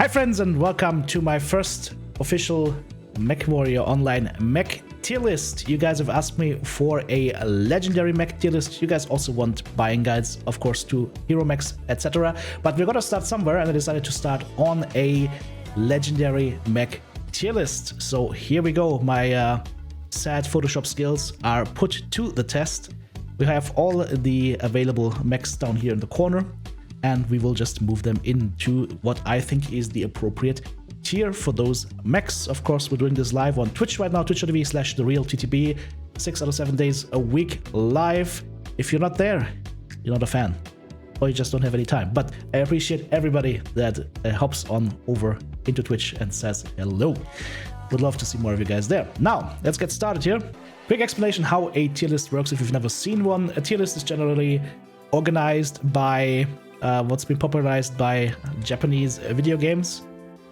Hi friends and welcome to my first official Mechwarrior Online mech tier list. You guys have asked me for a legendary mech tier list. You guys also want buying guides, of course, to hero mechs, etc. But we're gonna start somewhere, and I decided to start on a legendary mech tier list. So here we go. My sad Photoshop skills are put to the test. We have all the available mechs down here in the corner, and we will just move them into what I think is the appropriate tier for those mechs. Of course, we're doing this live on Twitch right now, twitch.tv/TheRealTTB, 6 out of 7 days a week live. If you're not there, you're not a fan, or you just don't have any time. But I appreciate everybody that hops on over into Twitch and says hello. Would love to see more of you guys there. Now, let's get started here. Quick explanation how a tier list works if you've never seen one. A tier list is generally organized by what's been popularized by Japanese video games.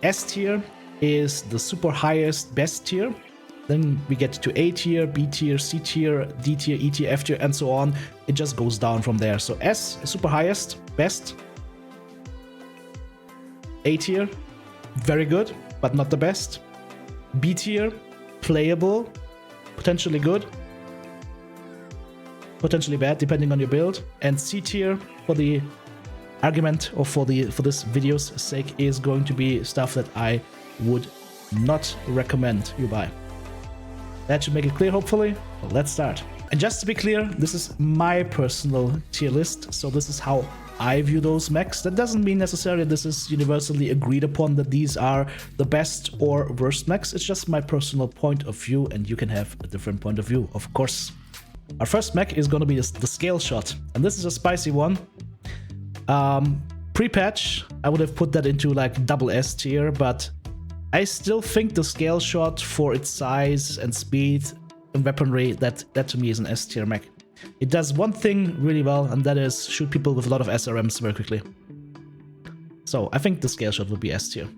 S tier is the super highest best tier. Then we get to A tier, B tier, C tier, D tier, E tier, F tier, and so on. It just goes down from there. So S, super highest, best. A tier, very good, but not the best. B tier, playable, potentially good, potentially bad, depending on your build. And C tier, for the argument or for this video's sake, is going to be stuff that I would not recommend you buy. That should make it clear, hopefully. Well, let's start. And just to be clear, this is my personal tier list, so this is how I view those mechs. That doesn't mean necessarily this is universally agreed upon that these are the best or worst mechs. It's just my personal point of view, and you can have a different point of view, of course. Our first mech is going to be the scale shot, and this is a spicy one. Pre-patch, I would have put that into like double S tier, but I still think the scale shot, for its size and speed and weaponry, that to me is an S tier mech. It does one thing really well, and that is shoot people with a lot of SRMs very quickly. So I think the scale shot would be S tier.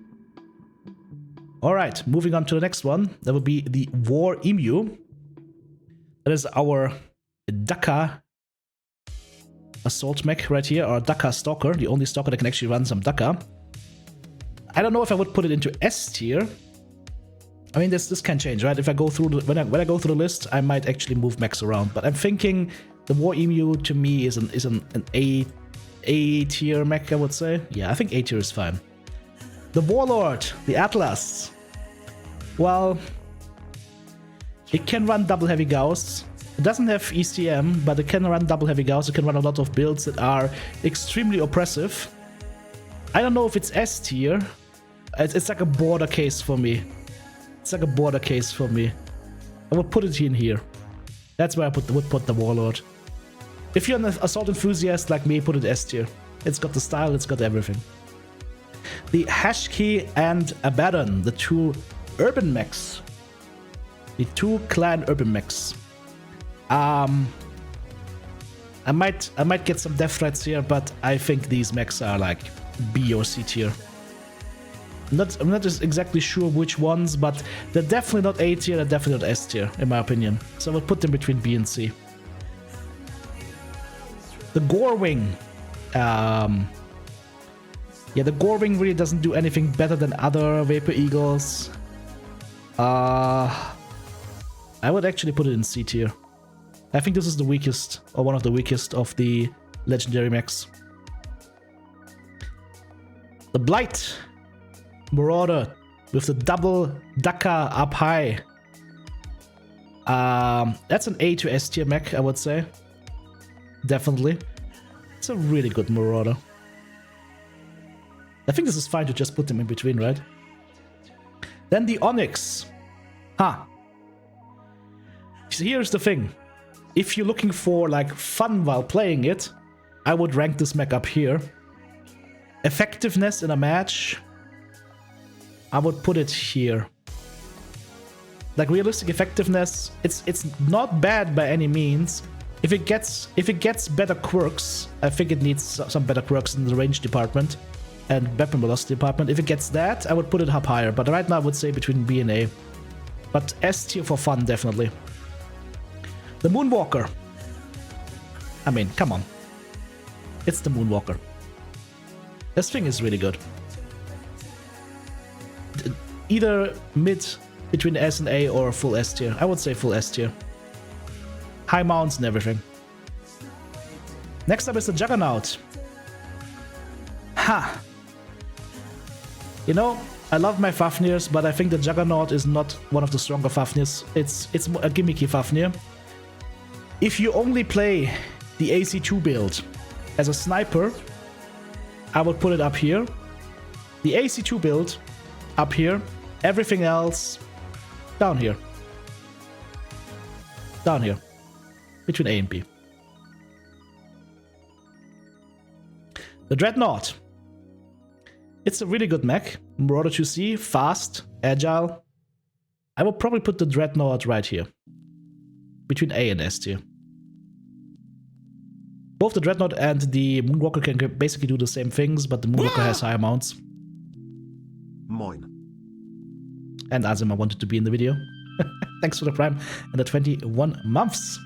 Alright, moving on to the next one. That would be the War Emu. That is our Dakka assault mech right here, or Dakka stalker, the only stalker that can actually run some Dakka. I don't know if I would put it into S tier. I mean, this can change, right? If I go through when I go through the list, I might actually move mechs around. But I'm thinking the War Emu to me is an A tier mech, I would say. Yeah, I think A tier is fine. The Warlord, the Atlas. Well, it can run double heavy Gauss. It doesn't have ECM, but it can run double heavy Gauss. It can run a lot of builds that are extremely oppressive. I don't know if it's S tier. It's like a border case for me. It's like a border case for me. I would put it in here. That's where I would put the Warlord. If you're an assault enthusiast like me, put it S tier. It's got the style, it's got everything. The Hashki and Abaddon, the two urban mechs. The two clan urban mechs. I might get some death threats here, but I think these mechs are like B or C tier. I'm not just exactly sure which ones, but they're definitely not A tier, they're definitely not S tier, in my opinion. So I would put them between B and C. The Gorewing. Yeah, the Gorewing really doesn't do anything better than other Vapor Eagles. I would actually put it in C tier. I think this is the weakest, or one of the weakest of the legendary mechs. The Blight Marauder with the double Dakka up high. That's an A to S tier mech, I would say. Definitely. It's a really good Marauder. I think this is fine to just put them in between, right? Then the Onyx. So here's the thing. If you're looking for like fun while playing it, I would rank this mech up here. Effectiveness in a match, I would put it here. Like realistic effectiveness, it's not bad by any means. If it gets better quirks, I think it needs some better quirks in the range department and weapon velocity department. If it gets that, I would put it up higher. But right now I would say between B and A. But S tier for fun, definitely. The Moonwalker. I mean, come on. It's the Moonwalker. This thing is really good. either mid between S and A or full S tier. I would say full S tier. High mounts and everything. Next up is the Juggernaut. Ha! You know, I love my Fafnirs, but I think the Juggernaut is not one of the stronger Fafnirs. It's a gimmicky Fafnir. If you only play the AC2 build as a sniper, I would put it up here. The AC2 build up here. Everything else down here. Down here. Between A and B. The Dreadnought. It's a really good mech. Marauder 2C, fast, agile. I will probably put the Dreadnought right here. Between A and S tier. Both the Dreadnought and the Moonwalker can basically do the same things, but the Moonwalker has higher mounts. Moin. And Azima wanted to be in the video. Thanks for the Prime and the 21 months.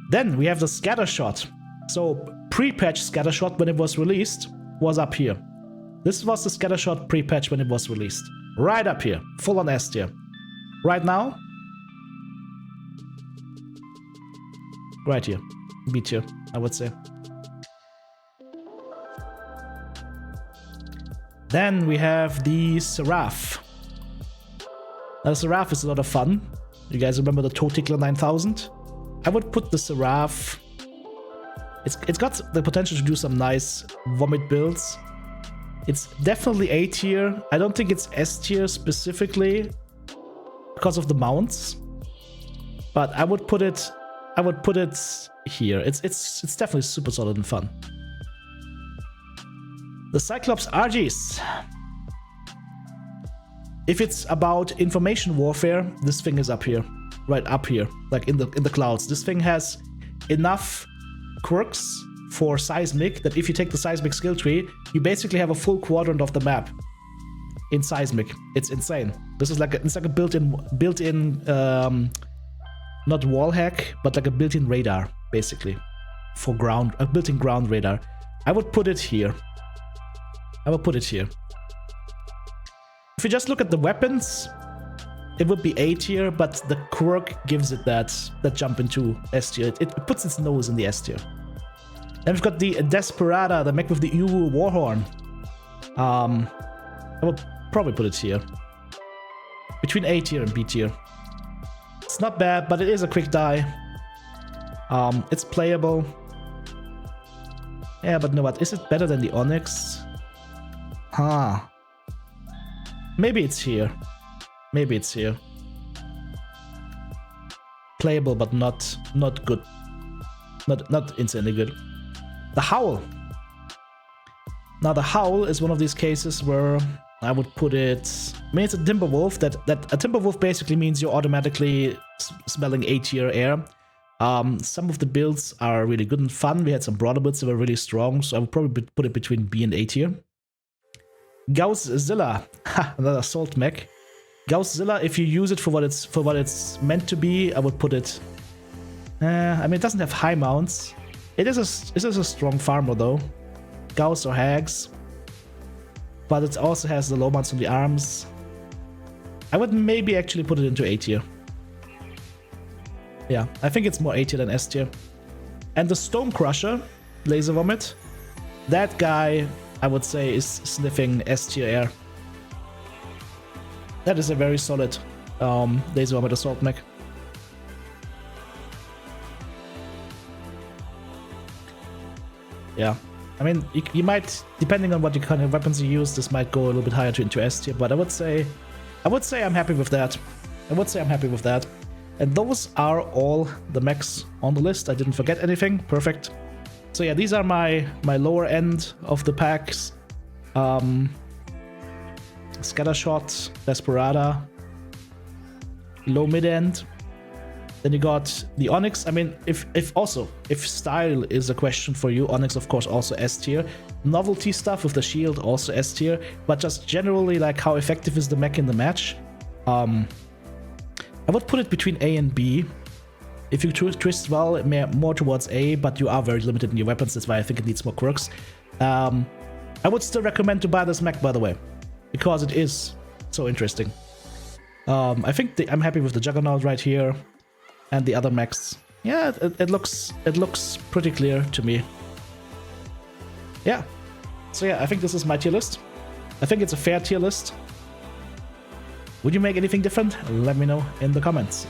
Then we have the Scattershot. So pre-patch Scattershot when it was released was up here. This was the Scattershot pre-patch when it was released. Right up here, full on S tier. Right now, right here, B tier, I would say. Then we have the Seraph. Now, the Seraph is a lot of fun. You guys remember the Toe Tickler 9000? I would put the Seraph. It's got the potential to do some nice vomit builds. It's definitely A tier. I don't think it's S tier specifically because of the mounts, but I would put it here. It's definitely super solid and fun. The Cyclops Argis. If it's about information warfare, this thing is up here, right up here, like in the clouds. This thing has enough quirks for seismic that if you take the seismic skill tree, you basically have a full quadrant of the map in seismic. It's insane. This is like it's like a built-in not wall hack, but like a built-in radar basically for ground, a built-in ground radar. I would put it here. I will put it here. If you just look at the weapons, it would be A tier, but the quirk gives it that jump into S tier. It puts its nose in the S tier. Then we've got the Desperada, the mech with the Uwu Warhorn. I will probably put it here. Between A tier and B tier. It's not bad, but it is a quick die. It's playable. Yeah, but you know what? Is it better than the Onyx? Huh. Maybe it's here. Maybe it's here. Playable, but not good. Not insanely good. The Howl. Now the Howl is one of these cases where I would put it. I mean, it's a Timberwolf. That a Timberwolf basically means you're automatically smelling A tier air. Some of the builds are really good and fun. We had some broader builds that were really strong, so I would probably put it between B and A tier. Gausszilla, another assault mech. Gausszilla, if you use it for what it's meant to be, I would put it. I mean, it doesn't have high mounts. It is a strong farmer though. Gauss or Hags, but it also has the low mounts on the arms. I would maybe actually put it into A tier. Yeah, I think it's more A tier than S tier. And the Stone Crusher, Laser Vomit, that guy I would say is sniffing S tier air. That is a very solid Laser Vomit assault mech. Yeah, I mean, you might, depending on what kind of weapons you use, this might go a little bit higher into S tier, but I would say I'm happy with that. And those are all the mechs on the list. I didn't forget anything. Perfect. So yeah, these are my lower end of the packs. Scattershot, Desperada, low mid end. Then you got the Onyx. I mean, if style is a question for you, Onyx of course also S tier. Novelty stuff with the shield also S tier. But just generally, like, how effective is the mech in the match? I would put it between A and B. If you twist well, more towards A, but you are very limited in your weapons. That's why I think it needs more quirks. I would still recommend to buy this mech, by the way, because it is So interesting. I think I'm happy with the Juggernaut right here, and the other mechs. Yeah, it looks pretty clear to me. Yeah. So yeah, I think this is my tier list. I think it's a fair tier list. Would you make anything different? Let me know in the comments.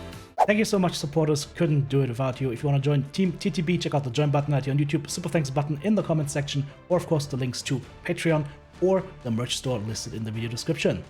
Thank you so much, supporters. Couldn't do it without you. If you want to join Team TTB, check out the join button right here on YouTube, super thanks button in the comment section, or of course the links to Patreon or the merch store listed in the video description.